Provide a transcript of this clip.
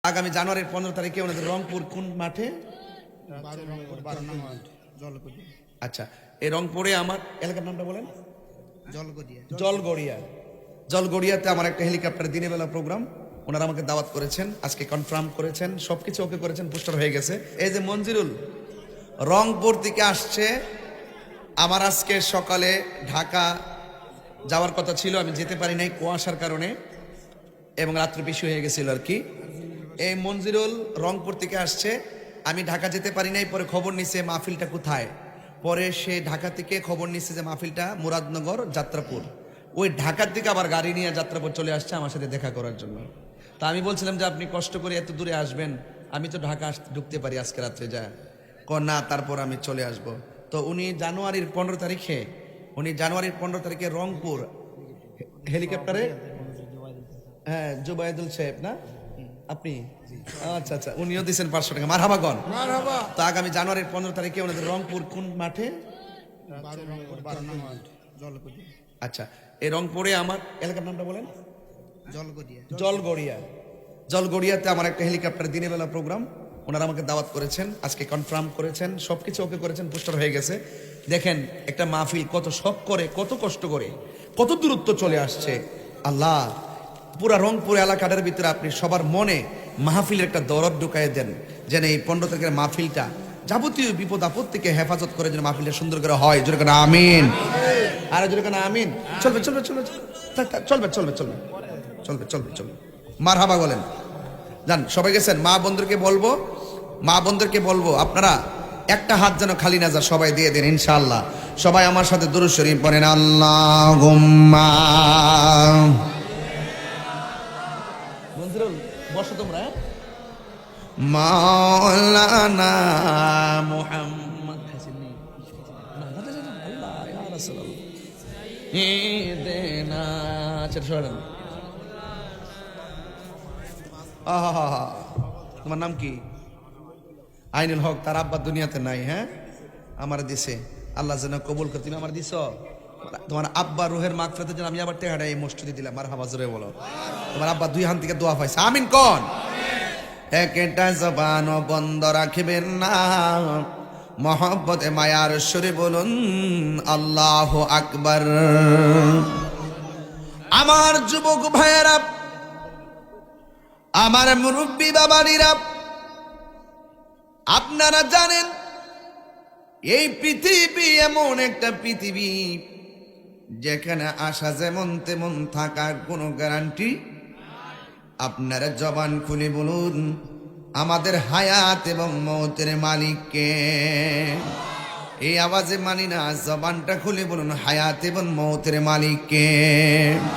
আগামী জানুয়ারির 15 তারিখে ওনাদের রংপুর কোন মাঠে? আচ্ছা, এই রংপুরে আমার এলাকার নামটা বলেন। জলগড়িয়া। জলগড়িয়াতে আমার একটা হেলিকপ্টার দিনের বেলা প্রোগ্রাম, ওনারা আমাকে দাওয়াত করেছেন, আজকে কনফার্ম করেছেন, সবকিছু ওকে করেছেন, পোস্টার হয়ে গেছে। এই যে মঞ্জিরুল রংপুর থেকে আসছে, আমার আজকে সকালে ঢাকা যাওয়ার কথা ছিল, আমি যেতে পারি নাই কুয়াশার কারণে, এবং রাত্রে বেশি হয়ে গেছিল আর কি। এই মঞ্জিরুল রংপুর থেকে আসছে, আমি ঢাকা যেতে পারি নাই। পরে খবর নিছে মাহফিলটা কোথায়, পরে সে ঢাকা থেকে খবর নিচ্ছে যে মাহফিলটা মুরাদনগর যাত্রাপুর। ওই ঢাকার দিকে আবার গাড়ি নিয়ে যাত্রাপুর চলে আসছে আমার সাথে দেখা করার জন্য। তা আমি বলছিলাম যে আপনি কষ্ট করে এত দূরে আসবেন, আমি তো ঢাকা ঢুকতে পারি আজকে রাত্রে, যা না তারপর আমি চলে আসব। তো উনি জানুয়ারির 15 তারিখে রংপুর হেলিকপ্টারে, হ্যাঁ জুবাইদুল সাহেব না আপনি? আচ্ছা আচ্ছা, উনিও দিচ্ছেন 500 টাকা। মারহাবাগন। তো আগামী জানুয়ারির 15 তারিখে ওনাদের রংপুর কোন মাঠে? আচ্ছা, এই রংপুরে আমার এলাকার নামটা বলেন। জলগড়িয়া। জলগড়িয়াতে আমার একটা হেলিকপ্টার দিনের বেলা প্রোগ্রাম, ওনারা আমাকে দাওয়াত করেছেন, আজকে কনফার্ম করেছেন, সবকিছু ওকে করেছেন, পোস্টার হয়ে গেছে। দেখেন একটা মাহফিল কত শখ করে, কত কষ্ট করে, কত দূরত্ব চলে আসছে। আল্লাহ পুরা রংপুর এলাকাটার ভিতরে আপনি সবার মনে মাহফিলের একটা দরদ ঢুকাই দেন, যেন এই 15 তারিখের মাহফিলটা যাবতীয় বিপদ আপদ থেকে হেফাজত করে যেন মাহফিলটা সুন্দর করে হয়। জোরে কেন আমিন, আর জোরে কেন আমিন। চলবে চলবে চলবে চলবে চলবে চলবে চলবে চলবে চলবে মারহাবা বলেন। জান সবাই গেছেন, মা বোনদেরকে বলবো আপনারা একটা হাত যেন খালি না যায়, সবাই দিয়ে দেন ইনশাআল্লাহ। সবাই আমার সাথে দুরূদ শরীফ পড়েন, আল্লাহুম্মা। মঞ্জুরুল বসো তোমরা। মাওলানা মুহাম্মদ হাসিনি আল্লাহ ইয়া রাসূলুল্লাহ ইদেনা চরশরন। আহা, তোমার নাম কি? আইনুল হক। তার আব্বা দুনিয়াতে নাই, হ্যাঁ আমার দিছে, আল্লাহ যেন কবুল করে। তুমি আমার দিছ, তোমার আব্বা রুহের মাগফিরাতের জন্য আমি আবার টেহাটা এই মসজিদে দিলাম। মারহাবা জোরে বলো। তোমার আব্বা দুই হাত থেকে দোয়া পাইছে, আমিন কোন। একটা জবান বন্ধ রাখবেন না, মহব্বতে মায়ার সুরে বলুন আল্লাহু আকবার। আমার যুবক ভাইয়েরা, আমার মুরব্বী বাবানীরা, আপনারা জানেন এই পৃথিবী এমন একটা পৃথিবী যেখানে আসা যেমন তেমন থাকার কোনো গ্যারান্টি। আপনারা জবান খুলে বলুন আমাদের হায়াত এবং মৌতের মালিককে। এই আওয়াজে মানি না, জবানটা খুলে বলুন হায়াত এবং মৌতের মালিককে।